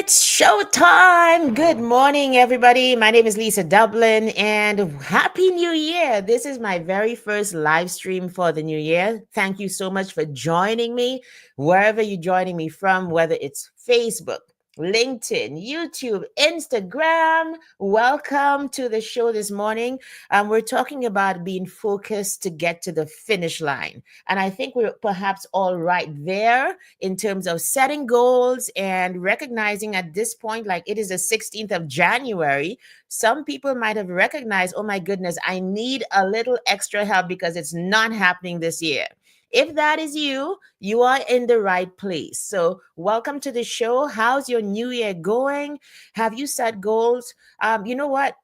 It's showtime. Good morning, everybody. My name is Lisa Dublin, and Happy New Year. This is my very first live stream for the new year. Thank you so much for joining me, wherever you're joining me from, whether it's Facebook, LinkedIn, YouTube, Instagram. Welcome to the show this morning. We're talking about being focused to get to the finish line. And I think we're perhaps all right there in terms of setting goals and recognizing at this point, like it is the 16th of January, some people might have recognized, oh my goodness, I need a little extra help because it's not happening this year. If that is you, you are in the right place. So, welcome to the show. How's your new year going? Have you set goals? You know what?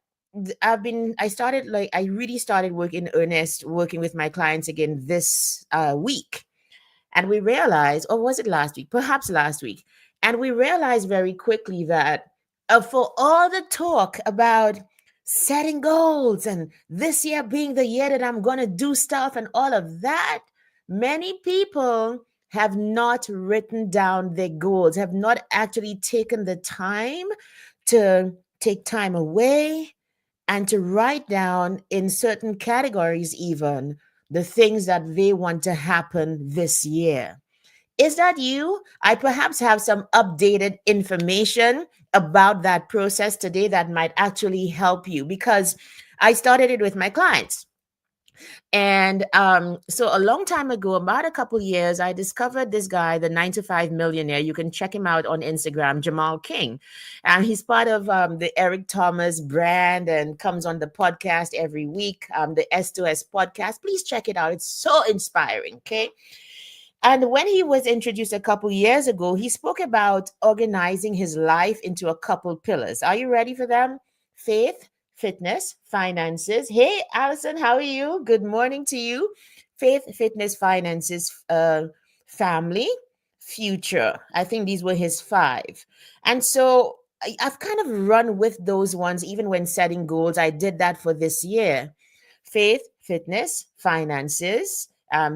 I really started work in earnest, working with my clients again this week. And we realized, or was it last week? Perhaps last week. And we realized very quickly that for all the talk about setting goals and this year being the year that I'm going to do stuff and all of that, many people have not written down their goals, have not actually taken the time to take time away and to write down in certain categories, even the things that they want to happen this year. Is that you? I perhaps have some updated information about that process today that might actually help you because I started it with my clients. And so a long time ago, about a couple years, I discovered this guy, the 9 to 5 millionaire. You can check him out on Instagram, Jamal King. And he's part of the Eric Thomas brand and comes on the podcast every week, the S2S podcast. Please check it out. It's so inspiring. Okay. And when he was introduced a couple years ago, he spoke about organizing his life into a couple pillars. Are you ready for them? Faith, fitness, finances. Hey, Allison, how are you? Good morning to you. Faith, fitness, finances, family, future. I think these were his five. And so I've kind of run with those ones even when setting goals. I did that for this year. Faith, fitness, finances,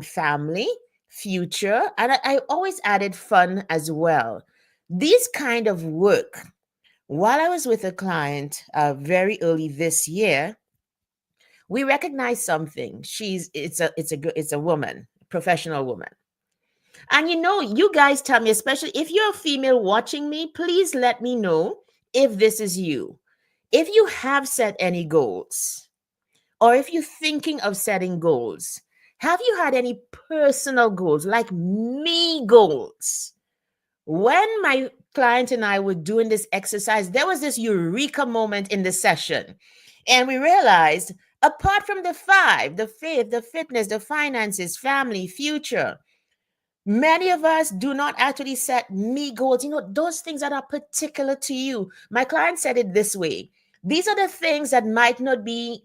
family, future, and I always added fun as well. These kind of work. While I was with a client very early this year, we recognized something. It's a woman, professional woman. And you guys tell me, especially if you're a female watching me, please let me know if this is you. If you have set any goals, or if you're thinking of setting goals, have you had any personal goals, like me goals? When my client and I were doing this exercise, there was this eureka moment in the session. And we realized, apart from the five, the faith, the fitness, the finances, family, future, many of us do not actually set me goals, those things that are particular to you. My client said it this way: these are the things that might not be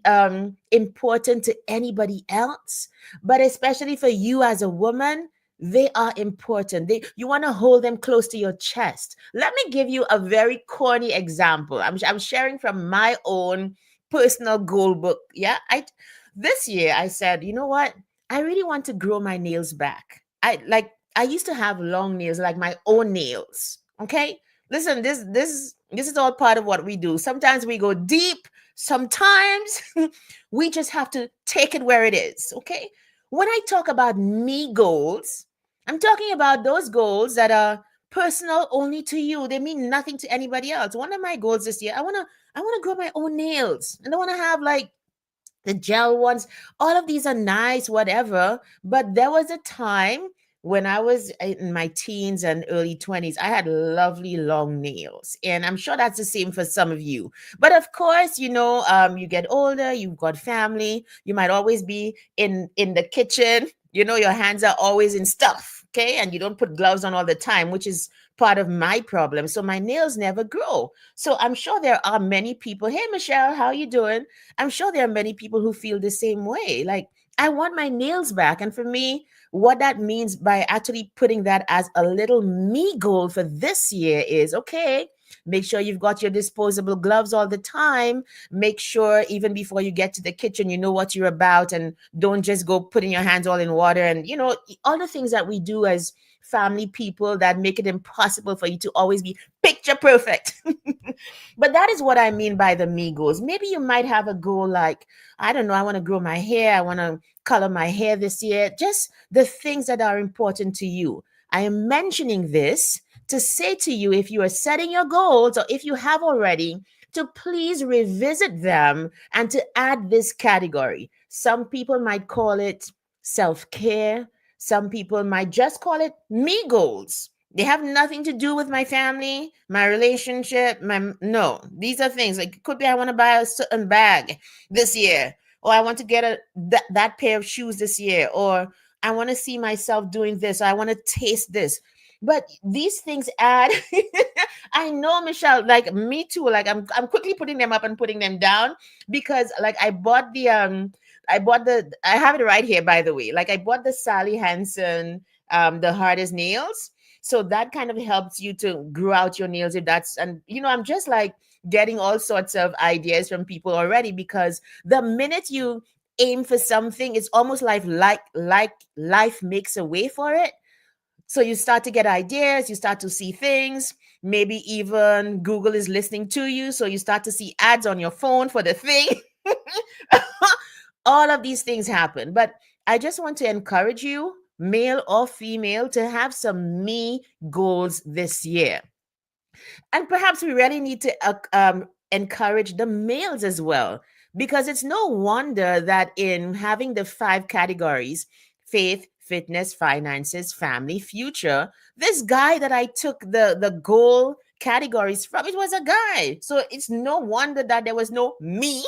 important to anybody else, but especially for you as a woman, they are important. You want to hold them close to your chest. Let me give you a very corny example. I'm sharing from my own personal goal book. Yeah, this year I said, you know what? I really want to grow my nails back. I used to have long nails, like my own nails. Okay? Listen, this is all part of what we do. Sometimes we go deep, sometimes we just have to take it where it is. Okay? When I talk about me goals, I'm talking about those goals that are personal only to you. They mean nothing to anybody else. One of my goals this year, I want to grow my own nails. And I want to have like the gel ones. All of these are nice, whatever. But there was a time when I was in my teens and early 20s, I had lovely long nails. And I'm sure that's the same for some of you. But of course, you get older, you've got family, you might always be in the kitchen. Your hands are always in stuff, okay? And you don't put gloves on all the time, which is part of my problem. So my nails never grow. So I'm sure there are many people. Hey, Michelle, how you doing? I'm sure there are many people who feel the same way. Like, I want my nails back. And for me, what that means by actually putting that as a little me goal for this year is, okay, make sure you've got your disposable gloves all the time. Make sure even before you get to the kitchen, you know what you're about, and don't just go putting your hands all in water and, all the things that we do as family people that make it impossible for you to always be picture perfect. But that is what I mean by the me goals. Maybe you might have a goal like, I don't know, I want to grow my hair, I want to color my hair this year, just the things that are important to you. I am mentioning this to say to you, if you are setting your goals or if you have already, to please revisit them and to add this category. Some people might call it self care. Some people might just call it me goals. They have nothing to do with my family, my relationship, my no. These are things like it could be I want to buy a certain bag this year, or I want to get that pair of shoes this year, or I want to see myself doing this, or I want to taste this. But these things add. I know, Michelle, like me too. Like I'm quickly putting them up and putting them down because like I have it right here, by the way. Like I bought the Sally Hansen the hardest nails. So that kind of helps you to grow out your nails if that's, and I'm just like getting all sorts of ideas from people already, because the minute you aim for something, it's almost like life makes a way for it. So you start to get ideas, you start to see things, maybe even Google is listening to you. So you start to see ads on your phone for the thing. All of these things happen. But I just want to encourage you, male or female, to have some me goals this year. And perhaps we really need to encourage the males as well, because it's no wonder that in having the 5 categories: faith, fitness, finances, family, future, this guy that I took the goal categories from, it was a guy. So it's no wonder that there was no me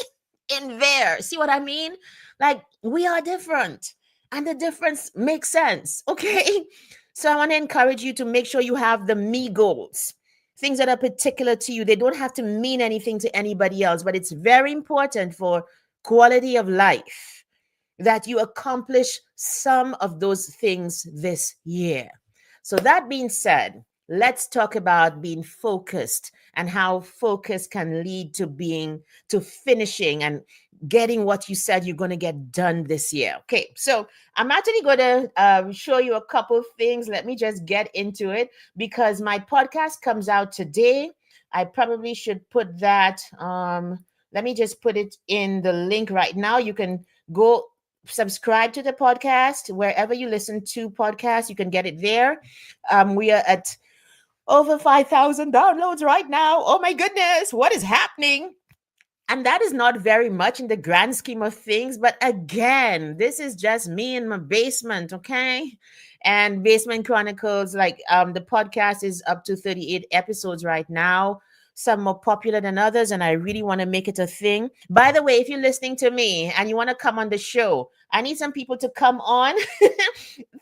in there. See what I mean? Like, we are different, and the difference makes sense. Okay. So I want to encourage you to make sure you have the me goals, things that are particular to you. They don't have to mean anything to anybody else, but it's very important for quality of life that you accomplish some of those things this year. So, that being said, let's talk about being focused and how focus can lead to finishing and getting what you said you're going to get done this year. Okay, so I'm actually going to show you a couple of things. Let me just get into it because my podcast comes out today. I probably should put that. Let me just put it in the link right now. You can go subscribe to the podcast wherever you listen to podcasts. You can get it there. We are at over 5,000 downloads right now. Oh my goodness, what is happening? And that is not very much in the grand scheme of things. But again, this is just me in my basement, okay? And Basement Chronicles, like the podcast is up to 38 episodes right now. Some more popular than others, and I really want to make it a thing. By the way, if you're listening to me and you want to come on the show, I need some people to come on.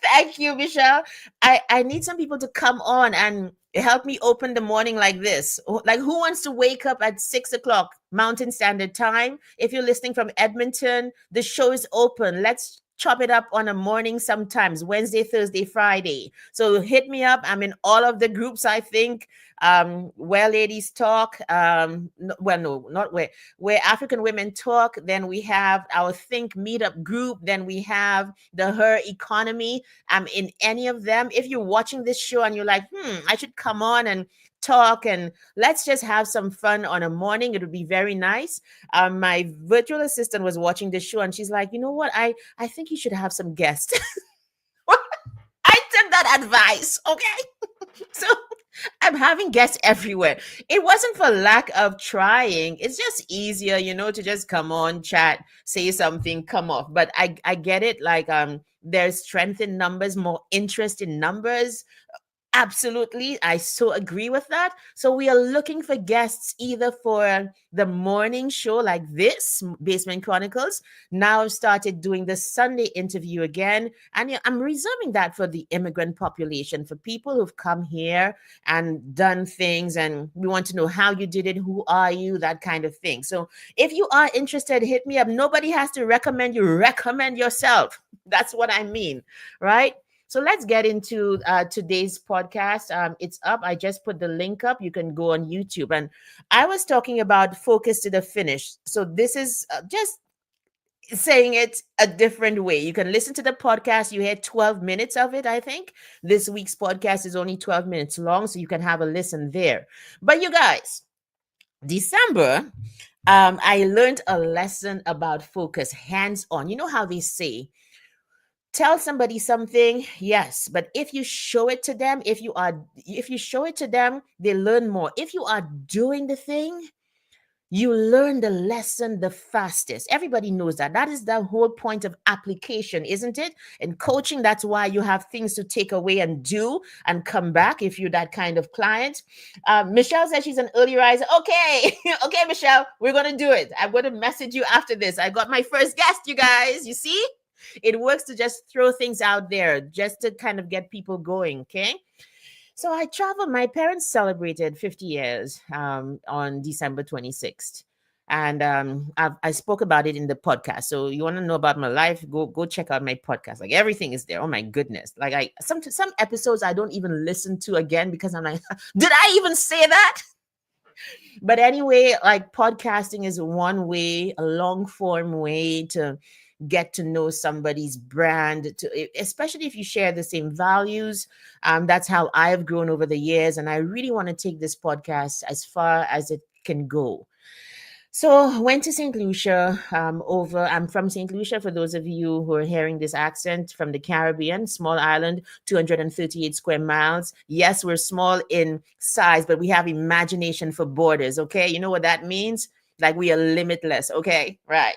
Thank you, Michelle. I need some people to come on and help me open the morning like this. Like, who wants to wake up at 6 o'clock Mountain Standard Time? If you're listening from Edmonton, the show is open. Let's chop it up on a morning sometimes, Wednesday, Thursday, Friday. So hit me up. I'm in all of the groups, I think. Where ladies talk. Well, no, not where African women talk. Then we have our Think Meetup group. Then we have the Her Economy. I'm in any of them. If you're watching this show and you're like, I should come on and talk and let's just have some fun on a morning, it would be very nice. My virtual assistant was watching the show and she's like, you know what, I think you should have some guests. I took that advice, okay? So I'm having guests everywhere. It wasn't for lack of trying. It's just easier, to just come on, chat, say something, come off. But I get it. Like there's strength in numbers, more interest in numbers. Absolutely. I so agree with that. So we are looking for guests either for the morning show like this, Basement Chronicles. Now I've started doing the Sunday interview again. And I'm reserving that for the immigrant population, for people who've come here and done things. And we want to know how you did it, who are you, that kind of thing. So if you are interested, hit me up. Nobody has to recommend you, recommend yourself. That's what I mean, right? So let's get into today's podcast. It's up. I just put the link up. You can go on YouTube. And I was talking about focus to the finish. So this is just saying it a different way. You can listen to the podcast. You hear 12 minutes of it, I think. This week's podcast is only 12 minutes long, so you can have a listen there. But you guys, December, I learned a lesson about focus, hands on. You know how they say, tell somebody something, yes, but if you show it to them, if you show it to them, they learn more. If you are doing the thing, you learn the lesson the fastest. Everybody knows that. That is the whole point of application, isn't it? In coaching, that's why you have things to take away and do and come back if you're that kind of client. Michelle says she's an early riser. Okay. Okay, Michelle, we're going to do it. I'm going to message you after this. I got my first guest, you guys. You see? It works to just throw things out there just to kind of get people going. Okay. So I traveled. My parents celebrated 50 years on December 26th. And I spoke about it in the podcast. So you want to know about my life? Go check out my podcast. Like everything is there. Oh my goodness! Like some episodes I don't even listen to again because I'm like, did I even say that? But anyway, like podcasting is one way, a long form way to get to know somebody's brand, especially if you share the same values. That's how I've grown over the years, and I really want to take this podcast as far as it can go. So went to St. Lucia. I'm from St. Lucia. For those of you who are hearing this accent, from the Caribbean, small island, 238 square miles. Yes, we're small in size, but we have imagination for borders. Okay, you know what that means? Like we are limitless. Okay, right.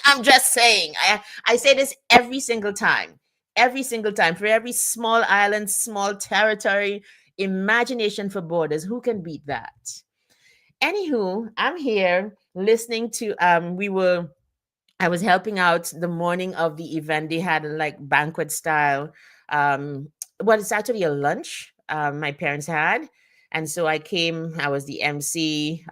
I'm just saying. I say this every single time. Every single time. For every small island, small territory, imagination for borders. Who can beat that? Anywho, I'm here listening to I was helping out the morning of the event. They had like banquet style. Well, it's actually a lunch my parents had. And so I came, I was the MC.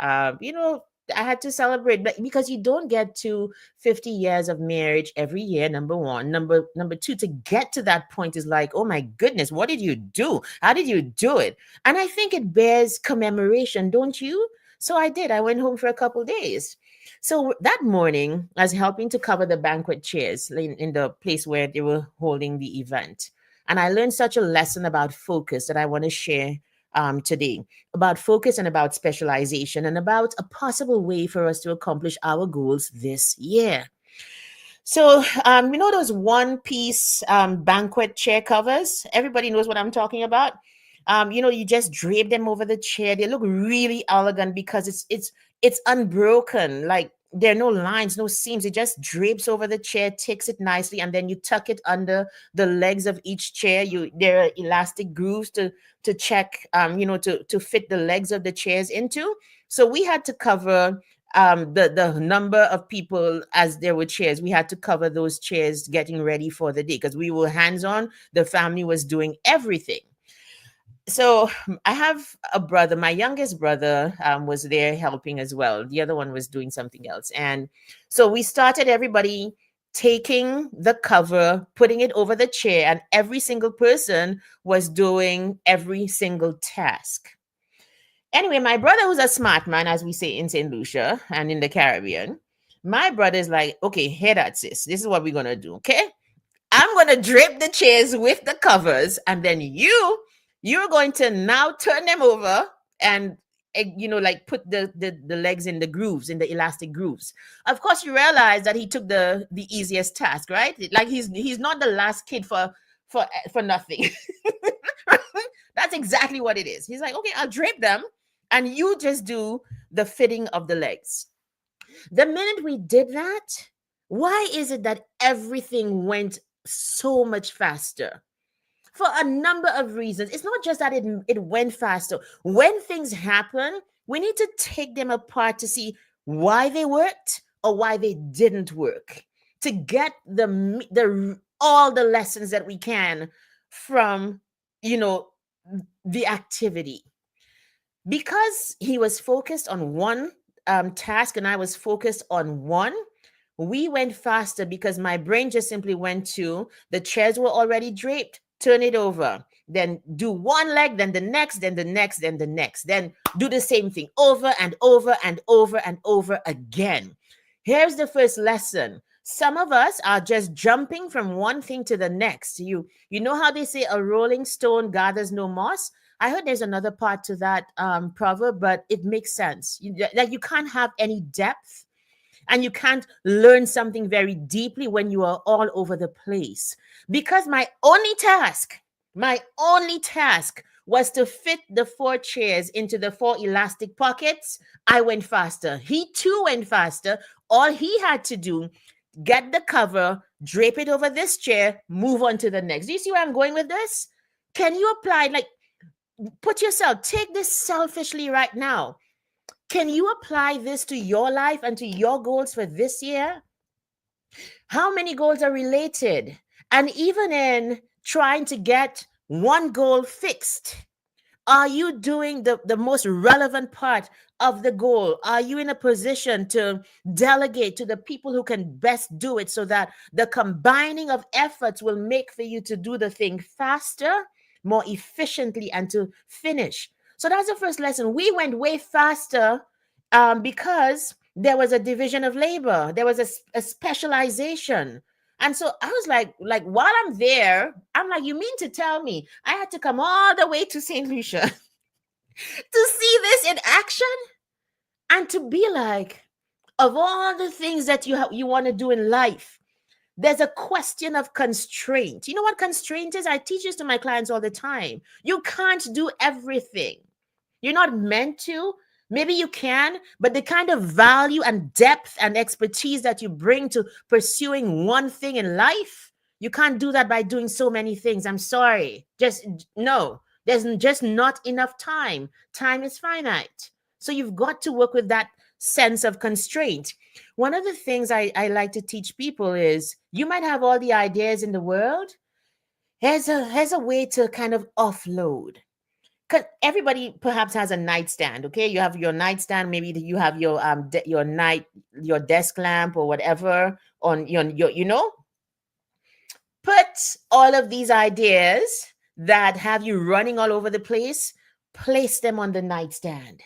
I had to celebrate, but because you don't get to 50 years of marriage every year, number one. Number two, to get to that point is like, oh my goodness, what did you do? How did you do it? And I think it bears commemoration, don't you? So I did. I went home for a couple days. So that morning, I was helping to cover the banquet chairs in the place where they were holding the event. And I learned such a lesson about focus that I want to share today, about focus and about specialization and about a possible way for us to accomplish our goals this year. So, those one piece banquet chair covers? Everybody knows what I'm talking about. You just drape them over the chair. They look really elegant because it's unbroken. Like there are no lines, no seams. It just drapes over the chair, takes it nicely, and then you tuck it under the legs of each chair. There are elastic grooves to check, to fit the legs of the chairs into. So we had to cover the number of people as there were chairs. We had to cover those chairs getting ready for the day because we were hands on. The family was doing everything. So I have a brother. My youngest brother was there helping as well. The other one was doing something else. And so we started, everybody taking the cover, putting it over the chair, and every single person was doing every single task. Anyway, my brother, who's a smart man, as we say in St. Lucia and in the Caribbean, my brother's like, okay, hear that, sis. This is what we're going to do, okay? I'm going to drape the chairs with the covers, and then you're going to now turn them over and like put the legs in the grooves, in the elastic grooves. Of course, you realize that he took the easiest task, right? Like he's not the last kid for nothing. That's exactly what it is. He's like, okay, I'll drape them and you just do the fitting of the legs. The minute we did that, why is it that everything went so much faster? For a number of reasons. It's not just that it went faster. When things happen, we need to take them apart to see why they worked or why they didn't work, to get the all the lessons that we can from the activity. Because he was focused on one task and I was focused on one, we went faster because my brain just simply went to the chairs were already draped. Turn it over, then do one leg, then the next, then the next, then the next, then do the same thing over and over and over and over again. Here's the first lesson. Some of us are just jumping from one thing to the next. You know how they say a rolling stone gathers no moss? I heard there's another part to that proverb, but it makes sense. Like you can't have any depth and you can't learn something very deeply when you are all over the place. Because my only task was to fit the four chairs into the four elastic pockets. I went faster. He too went faster. All he had to do, get the cover, drape it over this chair, move on to the next. Do you see where I'm going with this? Can you apply, like, put yourself, take this selfishly right now. Can you apply this to your life and to your goals for this year? How many goals are related? And even in trying to get one goal fixed, are you doing the most relevant part of the goal? Are you in a position to delegate to the people who can best do it so that the combining of efforts will make for you to do the thing faster, more efficiently, and to finish? So that's the first lesson. We went way faster because there was a division of labor, there was a specialization. And so I was like, while I'm there, I'm like, you mean to tell me I had to come all the way to St. Lucia to see this in action and to be like, of all the things that you want to do in life, there's a question of constraint. You know what constraint is? I teach this to my clients all the time. You can't do everything. You're not meant to. Maybe you can, but the kind of value and depth and expertise that you bring to pursuing one thing in life, you can't do that by doing so many things. I'm sorry. Just no, there's just not enough time. Time is finite. So you've got to work with that sense of constraint. One of the things I like to teach people is you might have all the ideas in the world. Here's a way to kind of offload. Because everybody perhaps has a nightstand. Okay, you have your nightstand. Maybe you have your your desk lamp or whatever on your put all of these ideas that have you running all over the place, place them on the nightstand.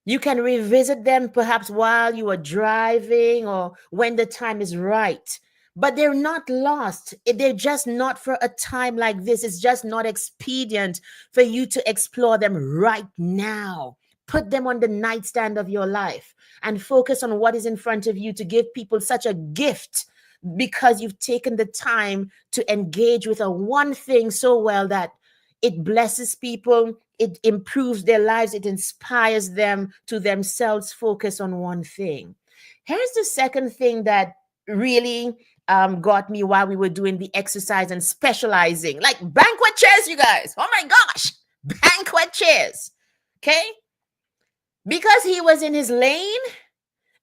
You can revisit them perhaps while you are driving or when the time is right. But they're not lost. They're just not for a time like this. It's just not expedient for you to explore them right now. Put them on the nightstand of your life and focus on what is in front of you to give people such a gift because you've taken the time to engage with a one thing so well that it blesses people, it improves their lives, it inspires them to themselves focus on one thing. Here's the second thing that really got me while we were doing the exercise and specializing, like banquet chairs, you guys. Oh my gosh, banquet chairs. Okay. Because he was in his lane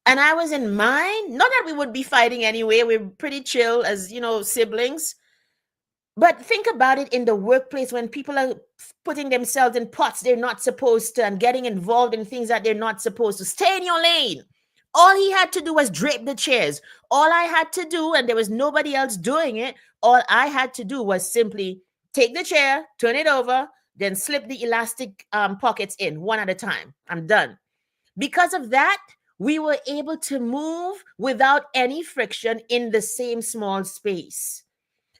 and I was in mine. Not that we would be fighting anyway. We're pretty chill as, siblings. But think about it in the workplace when people are putting themselves in pots they're not supposed to and getting involved in things that they're not supposed to. Stay in your lane. All he had to do was drape the chairs. All I had to do, and there was nobody else doing it, all I had to do was simply take the chair, turn it over, then slip the elastic pockets in one at a time. I'm done. Because of that, we were able to move without any friction in the same small space.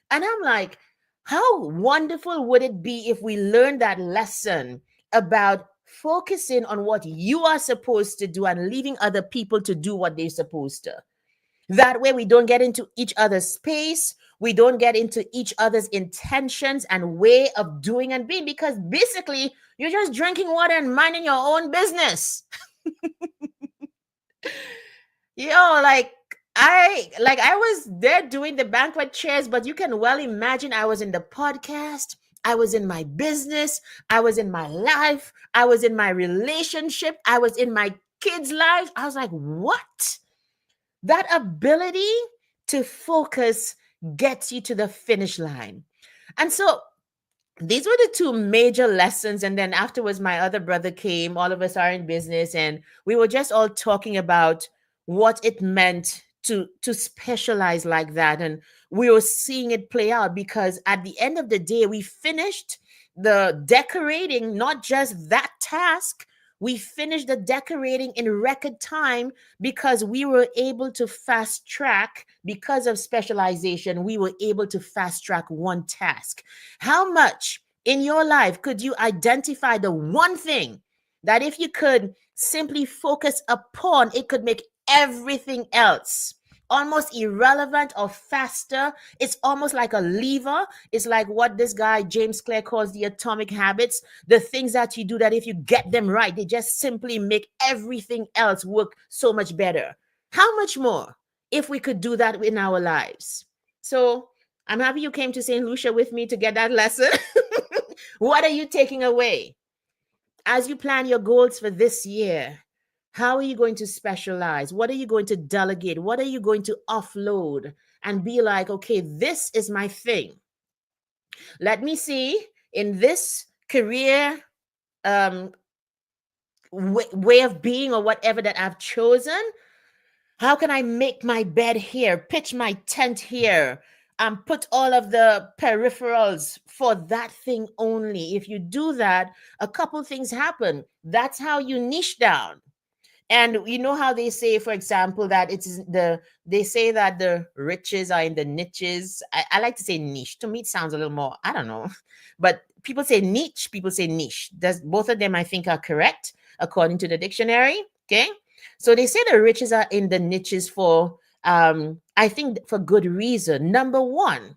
And I'm like, how wonderful would it be if we learned that lesson about focusing on what you are supposed to do and leaving other people to do what they're supposed to? That way, we don't get into each other's space. We don't get into each other's intentions and way of doing and being, because basically, you're just drinking water and minding your own business. I was there doing the banquet chairs, but you can well imagine I was in the podcast, I was in my business, I was in my life, I was in my relationship, I was in my kids' lives. I was like, what? That ability to focus gets you to the finish line. And so these were the two major lessons. And then afterwards, my other brother came. All of us are in business, and we were just all talking about what it meant to specialize like that. And we were seeing it play out because at the end of the day, we finished the decorating, not just that task, We finished the decorating in record time because we were able to fast track, because of specialization, we were able to fast track one task. How much in your life could you identify the one thing that if you could simply focus upon, it could make everything else almost irrelevant or faster? It's almost like a lever. It's like what this guy James Clear calls the atomic habits. The things that you do that if you get them right, they just simply make everything else work so much better. How much more if we could do that in our lives? So I'm happy you came to St. Lucia with me to get that lesson. What are you taking away as you plan your goals for this year? How are you going to specialize? What are you going to delegate? What are you going to offload and be like, okay, this is my thing. Let me see in this career um, way of being or whatever that I've chosen. How can I make my bed here, pitch my tent here, put all of the peripherals for that thing only? If you do that, a couple things happen. That's how you niche down. And you know how they say, for example, that they say that the riches are in the niches. I like to say niche. To me, it sounds a little more, I don't know. But people say niche, people say niche. Does both of them I think are correct according to the dictionary. Okay. So they say the riches are in the niches for I think for good reason. Number one,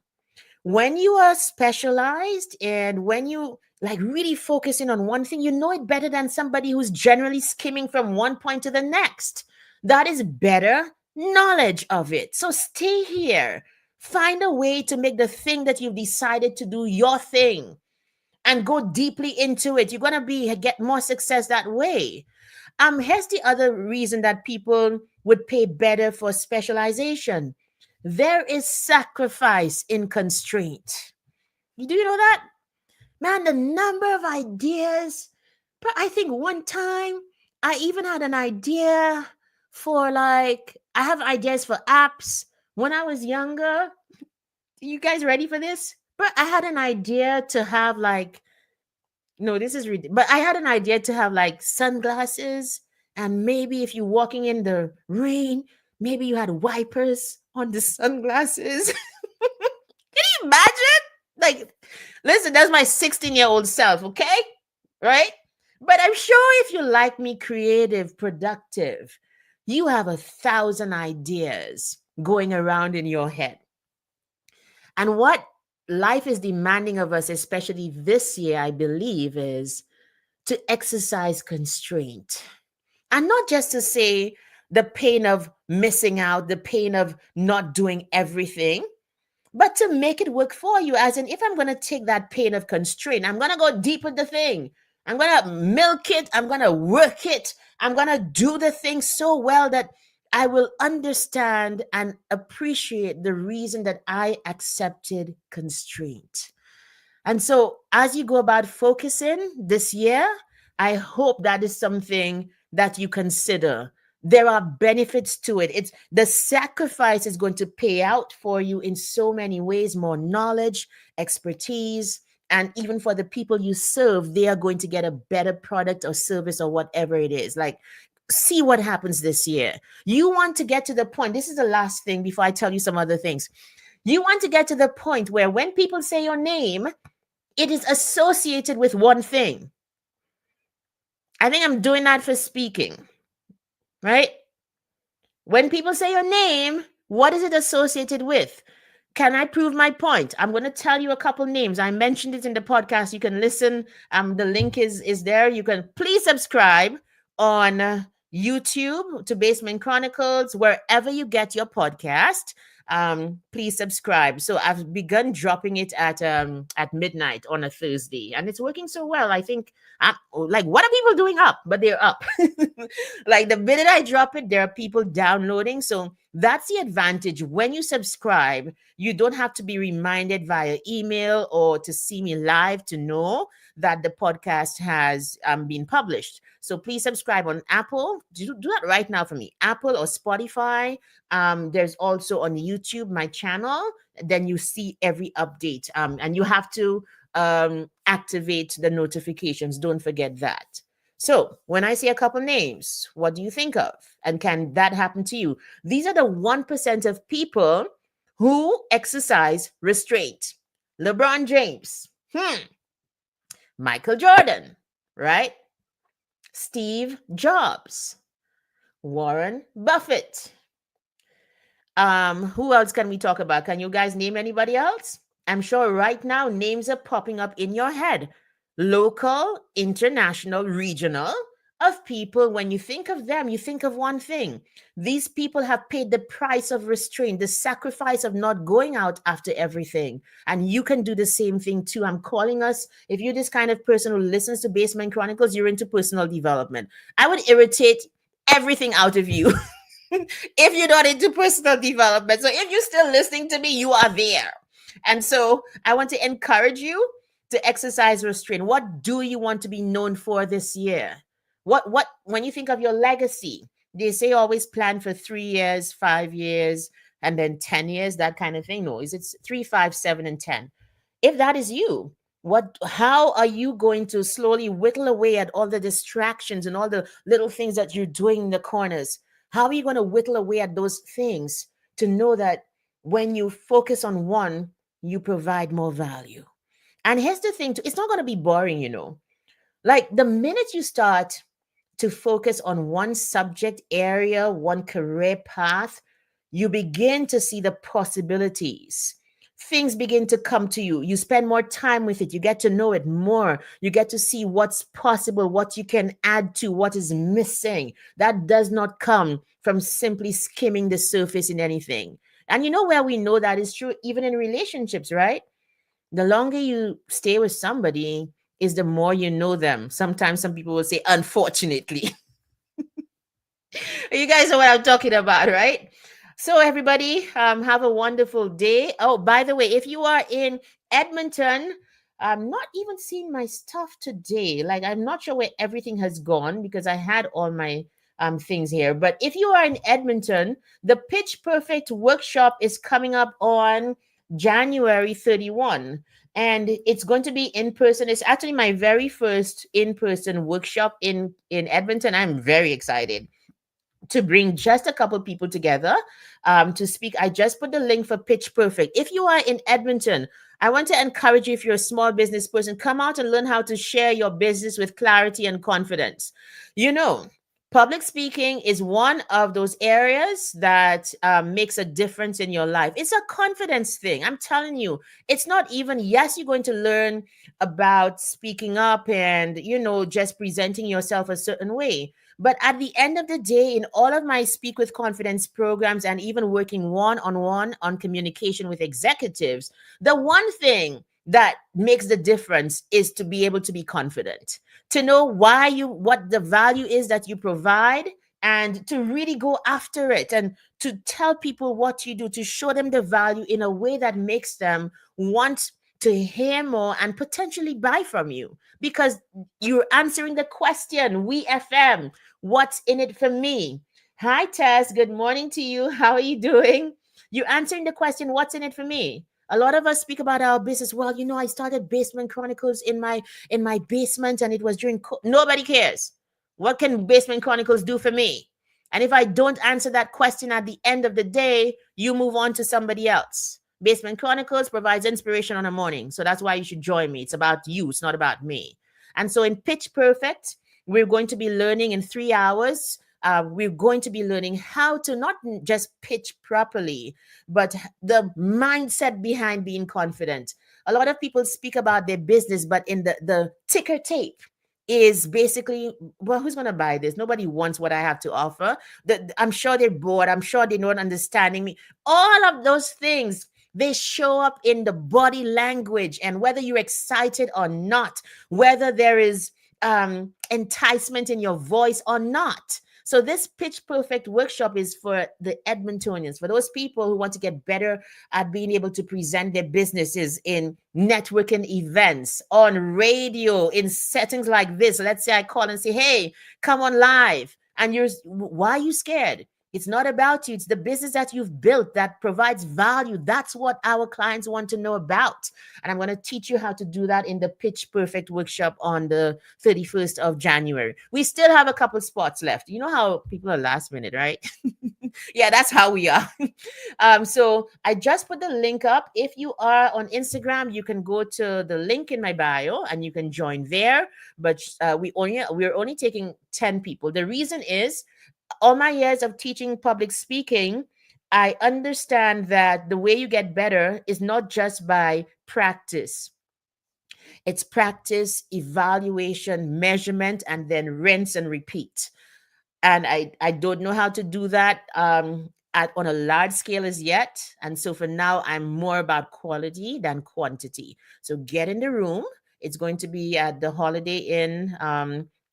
when you are specialized and when you like really focusing on one thing, you know it better than somebody who's generally skimming from one point to the next. That is better knowledge of it. So stay here. Find a way to make the thing that you've decided to do your thing and go deeply into it. You're gonna get more success that way. Here's the other reason that people would pay better for specialization. There is sacrifice in constraint. Do you know that? Man, the number of ideas. But I think one time I even had an idea for like, I have ideas for apps when I was younger. You guys ready for this? But I had an idea to have like, no, this is but I had an idea to have like sunglasses, and maybe if you're walking in the rain, maybe you had wipers on the sunglasses. Can you imagine? Like, listen, that's my 16-year-old self, okay? Right? But I'm sure if you like me, creative, productive, you have 1,000 ideas going around in your head. And what life is demanding of us, especially this year, I believe, is to exercise constraint. And not just to say the pain of missing out, the pain of not doing everything, but to make it work for you. As in, if I'm going to take that pain of constraint, I'm going to go deep with the thing. I'm going to milk it. I'm going to work it. I'm going to do the thing so well that I will understand and appreciate the reason that I accepted constraint. And so, as you go about focusing this year, I hope that is something that you consider. There are benefits to it. It's the sacrifice is going to pay out for you in so many ways, more knowledge, expertise, and even for the people you serve, they are going to get a better product or service or whatever it is. Like, see what happens this year. You want to get to the point. This is the last thing before I tell you some other things. You want to get to the point where when people say your name, it is associated with one thing. I think I'm doing that for speaking, right? When people say your name, what is it associated with? Can I prove my point? I'm going to tell you a couple names. I mentioned it in the podcast. You can listen. The link is there. You can please subscribe on YouTube to Basement Chronicles, wherever you get your podcast. Please subscribe. So I've begun dropping it at midnight on a Thursday, and it's working so well. I think I'm like, what are people doing up? But they're up. Like the minute I drop it, there are people downloading. So that's the advantage. When you subscribe, you don't have to be reminded via email or to see me live to know that the podcast has been published. So please subscribe on Apple. Do that right now for me. Apple or Spotify. There's also on YouTube, my channel. Then you see every update. And you have to activate the notifications. Don't forget that. So when I say a couple names, what do you think of? And can that happen to you? These are the 1% of people who exercise restraint. LeBron James, Michael Jordan, right? Steve Jobs, Warren Buffett. Who else can we talk about? Can you guys name anybody else? I'm sure right now names are popping up in your head. Local, international, regional, of people. When you think of them, you think of one thing. These people have paid the price of restraint, the sacrifice of not going out after everything. And you can do the same thing too. I'm calling us, if you're this kind of person who listens to Basement Chronicles, you're into personal development. I would irritate everything out of you if you're not into personal development. So if you're still listening to me, you are there. And so I want to encourage you to exercise restraint. What do you want to be known for this year? What when you think of your legacy, they say always plan for 3 years, 5 years, and then 10 years, that kind of thing. No, is it's 3, 5, 7, and 10. If that is you, how are you going to slowly whittle away at all the distractions and all the little things that you're doing in the corners? How are you going to whittle away at those things to know that when you focus on one, you provide more value? And here's the thing, too, it's not going to be boring. Like the minute you start to focus on one subject area, one career path, you begin to see the possibilities. Things begin to come to you. You spend more time with it. You get to know it more. You get to see what's possible, what you can add to, what is missing. That does not come from simply skimming the surface in anything. And you know where we know that is true, even in relationships, right? The longer you stay with somebody is the more you know them. Sometimes some people will say, unfortunately. You guys know what I'm talking about, right? So everybody, have a wonderful day. Oh, by the way, if you are in Edmonton, I'm not even seeing my stuff today. Like I'm not sure where everything has gone because I had all my things here. But if you are in Edmonton, the Pitch Perfect workshop is coming up on January 31. And it's going to be in person. It's actually my very first in-person workshop in Edmonton. I'm very excited to bring just a couple people together to speak. I just put the link for Pitch Perfect. If you are in Edmonton, I want to encourage you, if you're a small business person, come out and learn how to share your business with clarity and confidence. Public speaking is one of those areas that makes a difference in your life. It's a confidence thing. I'm telling you, it's not even, yes, you're going to learn about speaking up and, just presenting yourself a certain way. But at the end of the day, in all of my Speak with Confidence programs and even working one-on-one on communication with executives, the one thing that makes the difference is to be able to be confident, to know what the value is that you provide, and to really go after it and to tell people what you do, to show them the value in a way that makes them want to hear more and potentially buy from you, because you're answering the question, we FM, what's in it for me? Hi, Tess. Good morning to you. How are you doing? You're answering the question, what's in it for me? A lot of us speak about our business. Well, I started Basement Chronicles in my basement, and it was during nobody cares. What can Basement Chronicles do for me? And if I don't answer that question at the end of the day, you move on to somebody else. Basement Chronicles provides inspiration on a morning. So that's why you should join me. It's about you. It's not about me. And so in Pitch Perfect, we're going to be learning in 3 hours. We're going to be learning how to not just pitch properly, but the mindset behind being confident. A lot of people speak about their business, but in the ticker tape is basically, well, who's going to buy this? Nobody wants what I have to offer. I'm sure they're bored. I'm sure they're not understanding me. All of those things, they show up in the body language, and whether you're excited or not, whether there is enticement in your voice or not. So this Pitch Perfect workshop is for the Edmontonians, for those people who want to get better at being able to present their businesses in networking events, on radio, in settings like this. Let's say I call and say, hey, come on live. And why are you scared? It's not about you. It's the business that you've built that provides value. That's what our clients want to know about. And I'm going to teach you how to do that in the Pitch Perfect workshop on the 31st of January. We still have a couple spots left. You know how people are last minute, right? Yeah, that's how we are. So I just put the link up. If you are on Instagram, you can go to the link in my bio and you can join there. But we're only taking 10 people. The reason is all my years of teaching public speaking, I understand that the way you get better is not just by practice. It's practice, evaluation, measurement, and then rinse and repeat. And I don't know how to do that on a large scale as yet. And so for now, I'm more about quality than quantity. So get in the room. It's going to be at the Holiday Inn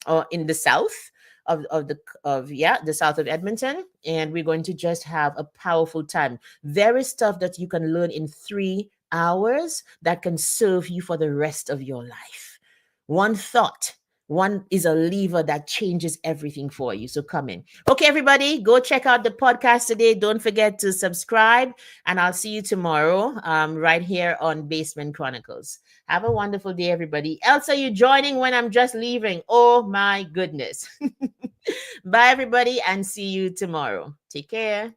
or in the south the south of Edmonton, and we're going to just have a powerful time. There is stuff that you can learn in 3 hours that can serve you for the rest of your life. One thought, one is a lever that changes everything for you. So come in. Okay, everybody, go check out the podcast today. Don't forget to subscribe, and I'll see you tomorrow right here on Basement Chronicles. Have a wonderful day, everybody. Else, are you joining when I'm just leaving? Oh, my goodness. Bye, everybody, and see you tomorrow. Take care.